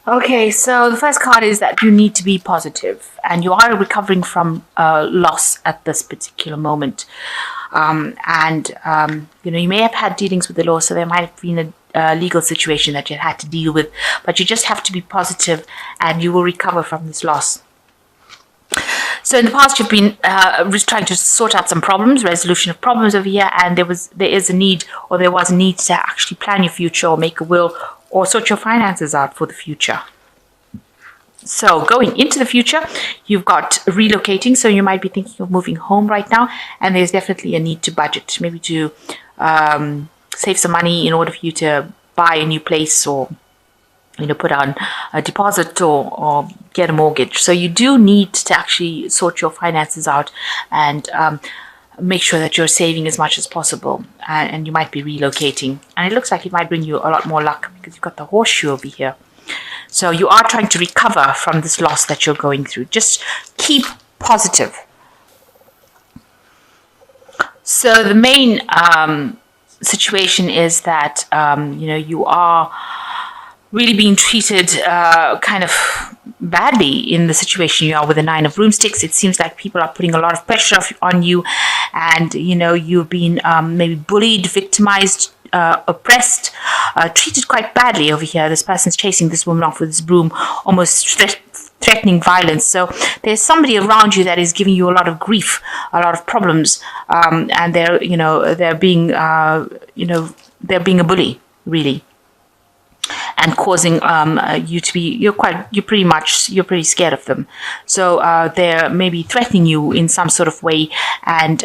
Okay, so the first card is that you need to be positive, and you are recovering from loss at this particular moment. You may have had dealings with the law, so there might have been a legal situation that you had to deal with, but you just have to be positive, and you will recover from this loss. So in the past, you've been trying to sort out some problems, resolution of problems over here, and there was a need to actually plan your future or make a will or sort your finances out for the future. So going into the future, you've got relocating. So you might be thinking of moving home right now, and there's definitely a need to budget, maybe to save some money in order for you to buy a new place, or put on a deposit or get a mortgage. So you do need to actually sort your finances out and make sure that you're saving as much as possible. And you might be relocating. And it looks like it might bring you a lot more luck because you've got the horseshoe over here. So you are trying to recover from this loss that you're going through. Just keep positive. So the main situation is that, you are really being treated kind of badly in the situation you are with the Nine of Broomsticks. It seems like people are putting a lot of pressure on you, and you've been maybe bullied, victimized, oppressed, treated quite badly over here. This person's chasing this woman off with this broom, almost threatening violence. So there's somebody around you that is giving you a lot of grief, a lot of problems, and they're being they're being a bully, really, and causing you to be you're pretty scared of them. So they're maybe threatening you in some sort of way, and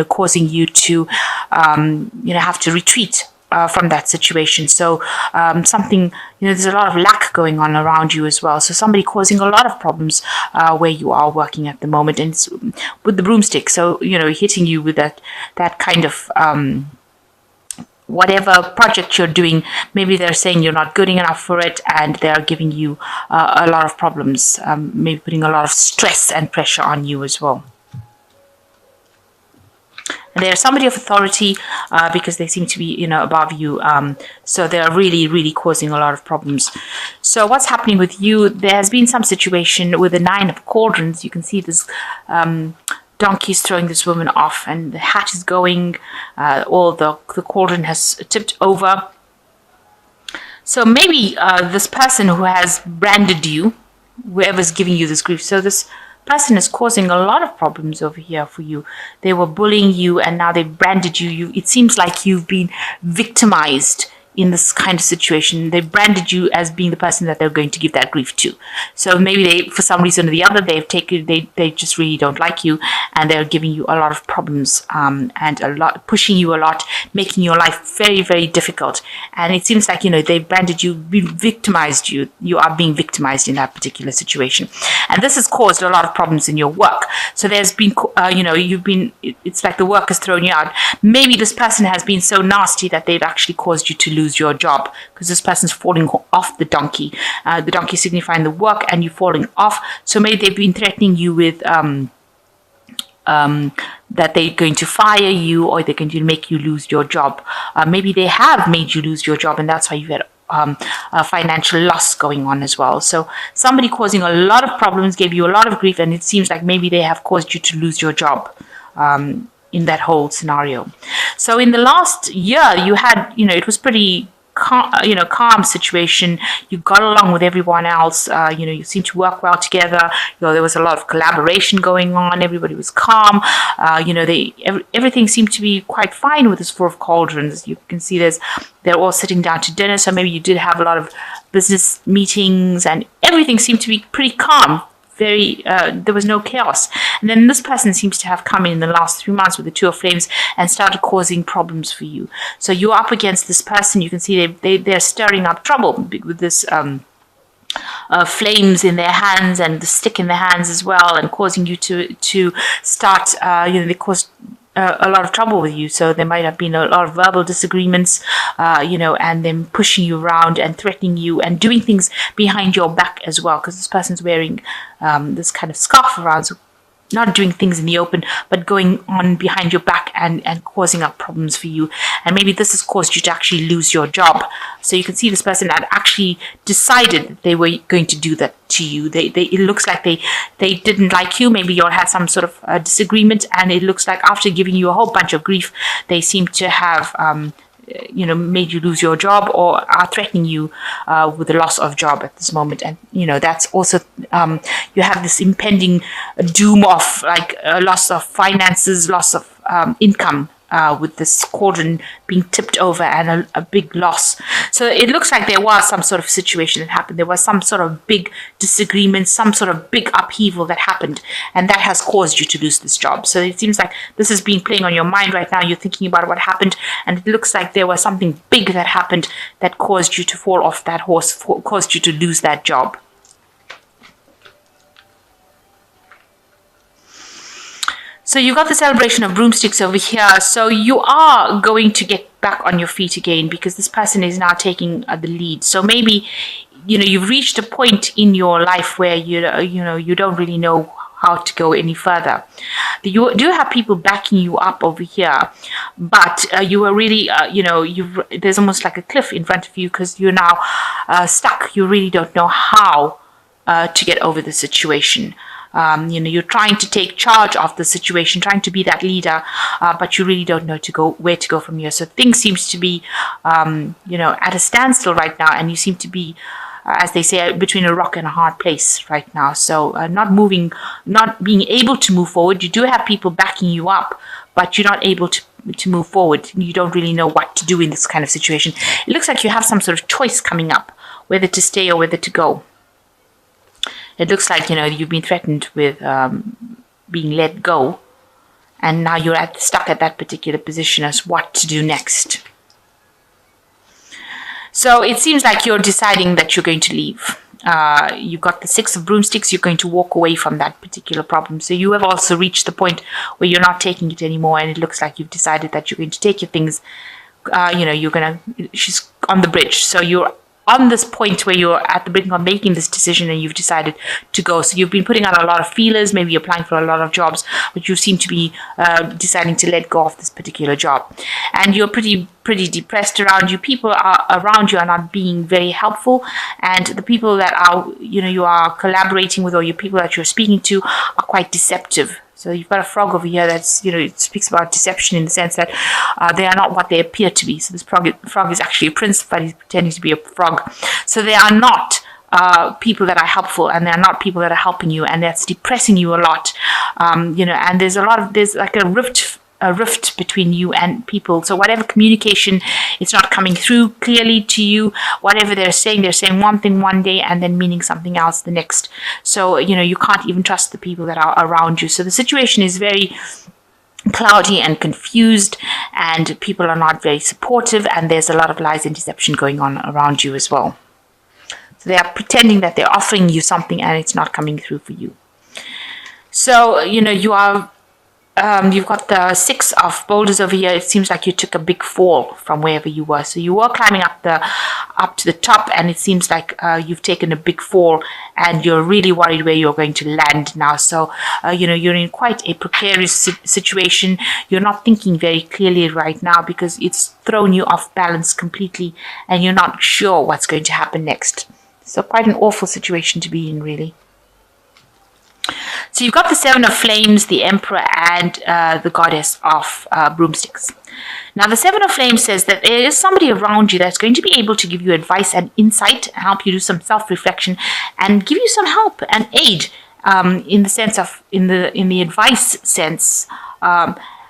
causing you to have to retreat from that situation. So something, there's a lot of lack going on around you as well. So somebody causing a lot of problems where you are working at the moment, and it's with the broomstick. So hitting you with that kind of whatever project you're doing, maybe they're saying you're not good enough for it, and they're giving you a lot of problems, maybe putting a lot of stress and pressure on you as well. And they're somebody of authority because they seem to be, above you. So they're really, really causing a lot of problems. So what's happening with you? There has been some situation with the Nine of Cauldrons. You can see this donkey's throwing this woman off, and the hat is going. All the cauldron has tipped over. So maybe this person who has branded you, whoever's giving you this grief, so this person is causing a lot of problems over here for you. They were bullying you, and now they've branded you. It seems like you've been victimized in this kind of situation. They branded you as being the person that they're going to give that grief to. So maybe they, for some reason or the other, they just really don't like you, and they're giving you a lot of problems, and pushing you a lot, making your life very, very difficult. And it seems like, they branded you, victimized you. You are being victimized in that particular situation. And this has caused a lot of problems in your work. So there's been, it's like the work has thrown you out. Maybe this person has been so nasty that they've actually caused you to lose your job, because this person's falling off the donkey. The donkey signifying the work, and you falling off. So maybe they've been threatening you with that they're going to fire you, or they're going to make you lose your job. Maybe they have made you lose your job, and that's why you've had a financial loss going on as well. So somebody causing a lot of problems, gave you a lot of grief, and it seems like maybe they have caused you to lose your job in that whole scenario. So in the last year, you had, it was pretty calm situation. You got along with everyone else. You seemed to work well together. There was a lot of collaboration going on. Everybody was calm. Everything seemed to be quite fine with this Four of Cauldrons. You can see they're all sitting down to dinner. So maybe you did have a lot of business meetings, and everything seemed to be pretty calm. There was no chaos. And then this person seems to have come in the last 3 months with the Two of Flames and started causing problems for you. So you're up against this person. You can see they're stirring up trouble with this flames in their hands and the stick in their hands as well, and causing you to start, they caused a lot of trouble with you. So there might have been a lot of verbal disagreements, and them pushing you around and threatening you and doing things behind your back as well, because this person's wearing this kind of scarf around. So, not doing things in the open, but going on behind your back and causing up problems for you. And maybe this has caused you to actually lose your job. So you can see this person had actually decided that they were going to do that to you. It looks like they didn't like you. Maybe you all had some sort of disagreement, and it looks like after giving you a whole bunch of grief, they seem to have made you lose your job, or are threatening you with the loss of job at this moment. And that's also you have this impending doom of like a loss of finances, loss of income, with this cauldron being tipped over, and a big loss. So it looks like there was some sort of situation that happened. There was some sort of big disagreement, some sort of big upheaval that happened, and that has caused you to lose this job. So it seems like this has been playing on your mind right now. You're thinking about what happened, and it looks like there was something big that happened that caused you to fall off that horse, caused you to lose that job. So you got the celebration of broomsticks over here. So you are going to get back on your feet again, because this person is now taking the lead. So maybe, you've reached a point in your life where you don't really know how to go any further. You do have people backing you up over here, but you are really, there's almost like a cliff in front of you, because you're now stuck. You really don't know how to get over the situation. You're trying to take charge of the situation, trying to be that leader, but you really don't know where to go from here. So things seems to be, at a standstill right now, and you seem to be, as they say, between a rock and a hard place right now. So not being able to move forward. You do have people backing you up, but you're not able to move forward. You don't really know what to do in this kind of situation. It looks like you have some sort of choice coming up, whether to stay or whether to go. It looks like, you've been threatened with being let go, and now you're stuck at that particular position as what to do next. So it seems like you're deciding that you're going to leave. You've got the 6 of broomsticks. You're going to walk away from that particular problem. So you have also reached the point where you're not taking it anymore, and it looks like you've decided that you're going to take your things. She's on the bridge. So you're on this point where you're at the brink of making this decision, and you've decided to go. So you've been putting out a lot of feelers, maybe applying for a lot of jobs, but you seem to be deciding to let go of this particular job. And you're pretty depressed around you. People around you are not being very helpful, and the people that you are collaborating with, or your people that you're speaking to, are quite deceptive. So you've got a frog over here that's, it speaks about deception in the sense that they are not what they appear to be. So this frog is actually a prince, but he's pretending to be a frog. So they are not people that are helpful, and they're not people that are helping you, and that's depressing you a lot. And there's like a rift between you and people. So whatever communication, it's not coming through clearly to you. Whatever they're saying one thing one day and then meaning something else the next. So you can't even trust the people that are around you. So the situation is very cloudy and confused, and people are not very supportive, and there's a lot of lies and deception going on around you as well. So they are pretending that they're offering you something, and it's not coming through for you. So you are you've got the 6 of boulders over here. It seems like you took a big fall from wherever you were. So you were climbing up to the top, and it seems like you've taken a big fall, and you're really worried where you're going to land now. So you're in quite a precarious situation. You're not thinking very clearly right now, because it's thrown you off balance completely, and you're not sure what's going to happen next. So quite an awful situation to be in, really. So you've got the 7 of flames, the emperor, and the goddess of broomsticks. Now the 7 of flames says that there is somebody around you that's going to be able to give you advice and insight, and help you do some self-reflection, and give you some help and aid in the sense of in the advice sense.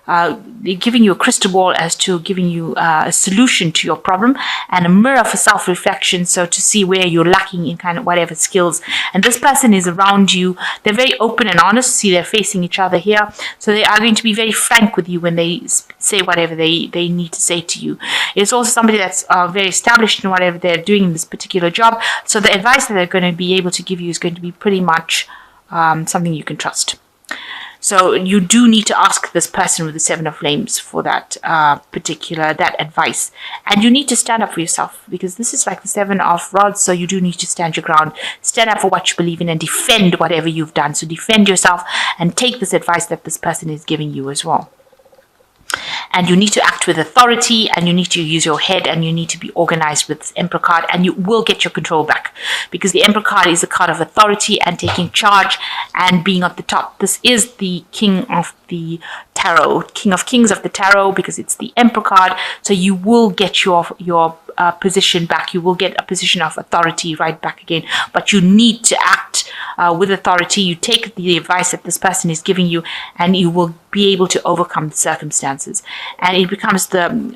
They're giving you a crystal ball as to giving you a solution to your problem, and a mirror for self-reflection, so to see where you're lacking in kind of whatever skills. And this person is around you. They're very open and honest. See, they're facing each other here. So they are going to be very frank with you when they say whatever they need to say to you. It's also somebody that's very established in whatever they're doing in this particular job. So the advice that they're going to be able to give you is going to be pretty much something you can trust. So you do need to ask this person with the Seven of Flames for that that advice. And you need to stand up for yourself, because this is like the Seven of Rods. So you do need to stand your ground, stand up for what you believe in, and defend whatever you've done. So defend yourself and take this advice that this person is giving you as well. And you need to act with authority, and you need to use your head, and you need to be organized with this Emperor card, and you will get your control back, because the Emperor card is a card of authority and taking charge and being at the top. This is the King of the Tarot, King of Kings of the Tarot, because it's the Emperor card. So you will get your position back. You will get a position of authority right back again, but you need to act with authority. You take the advice that this person is giving you, and you will be able to overcome the circumstances. And it becomes the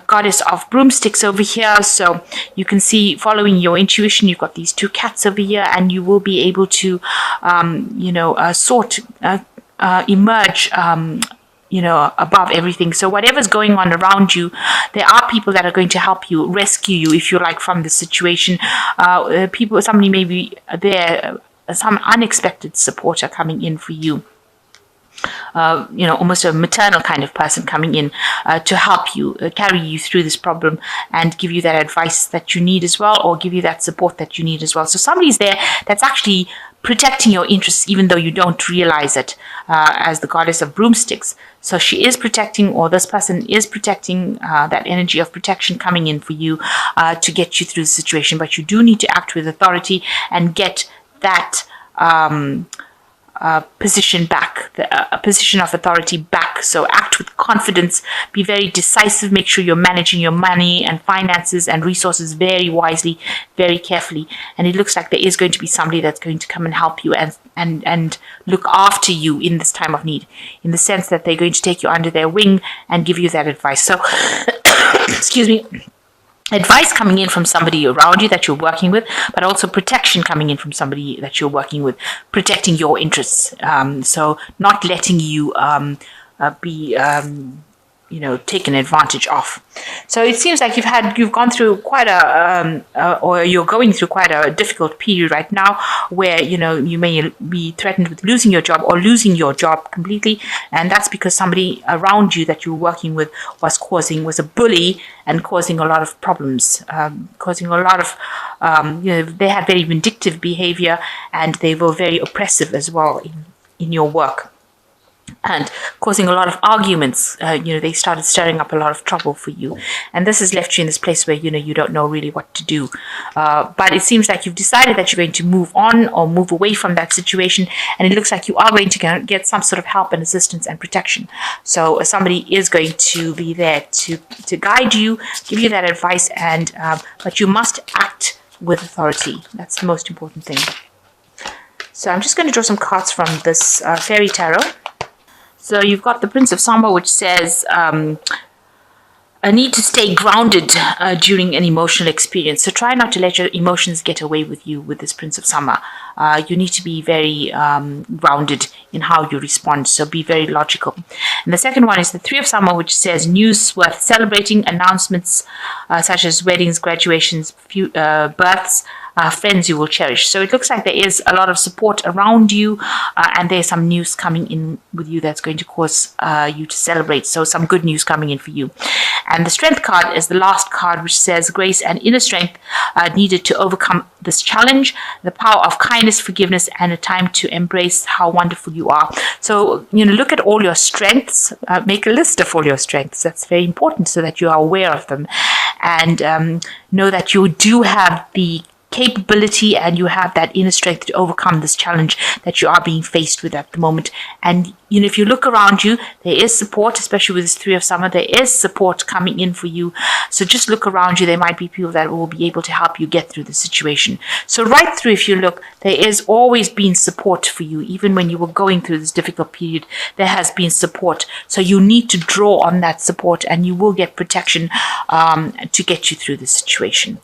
goddess of broomsticks over here. So you can see, following your intuition, you've got these two cats over here, and you will be able to emerge above everything. So whatever's going on around you, there are people that are going to help you, rescue you, if you like, from the situation. Somebody may be there, some unexpected supporter coming in for you. Almost a maternal kind of person coming in to help you, carry you through this problem, and give you that advice that you need as well, or give you that support that you need as well. So somebody's there that's actually protecting your interests, even though you don't realize it, as the goddess of broomsticks. So she is protecting, or this person is protecting, that energy of protection coming in for you to get you through the situation. But you do need to act with authority and get that position back, a position of authority back. So act with confidence, be very decisive, make sure you're managing your money and finances and resources very wisely, very carefully. And it looks like there is going to be somebody that's going to come and help you and look after you in this time of need, in the sense that they're going to take you under their wing and give you that advice. So excuse me, advice coming in from somebody around you that you're working with, but also protection coming in from somebody that you're working with, protecting your interests. So not letting you be taken advantage of. So it seems like you've gone through quite or you're going through quite a difficult period right now, where you may be threatened with losing your job, or losing your job completely, and that's because somebody around you that you're working with was a bully and causing a lot of problems, causing a lot of they had very vindictive behavior, and they were very oppressive as well in your work, and causing a lot of arguments. They started stirring up a lot of trouble for you, and this has left you in this place where you don't know really what to do. But it seems like you've decided that you're going to move on or move away from that situation, and it looks like you are going to get some sort of help and assistance and protection. So somebody is going to be there to guide you, give you that advice, and but you must act with authority. That's the most important thing. So I'm just going to draw some cards from this fairy tarot. So you've got the Prince of Summer, which says a need to stay grounded during an emotional experience. So try not to let your emotions get away with you with this Prince of Summer. You need to be very grounded in how you respond. So be very logical. And the second one is the Three of Summer, which says news worth celebrating, announcements such as weddings, graduations, births, friends you will cherish. So it looks like there is a lot of support around you, and there's some news coming in with you that's going to cause you to celebrate. So some good news coming in for you. And the Strength card is the last card, which says grace and inner strength needed to overcome this challenge, the power of kindness, forgiveness, and a time to embrace how wonderful you are. So, look at all your strengths, make a list of all your strengths. That's very important, so that you are aware of them, and know that you do have the capability and you have that inner strength to overcome this challenge that you are being faced with at the moment. And if you look around you, there is support, especially with this Three of Summer. There is support coming in for you. So just look around you. There might be people that will be able to help you get through the situation. So right through, if you look, there is always been support for you. Even when you were going through this difficult period, there has been support. So you need to draw on that support, and you will get protection to get you through the situation.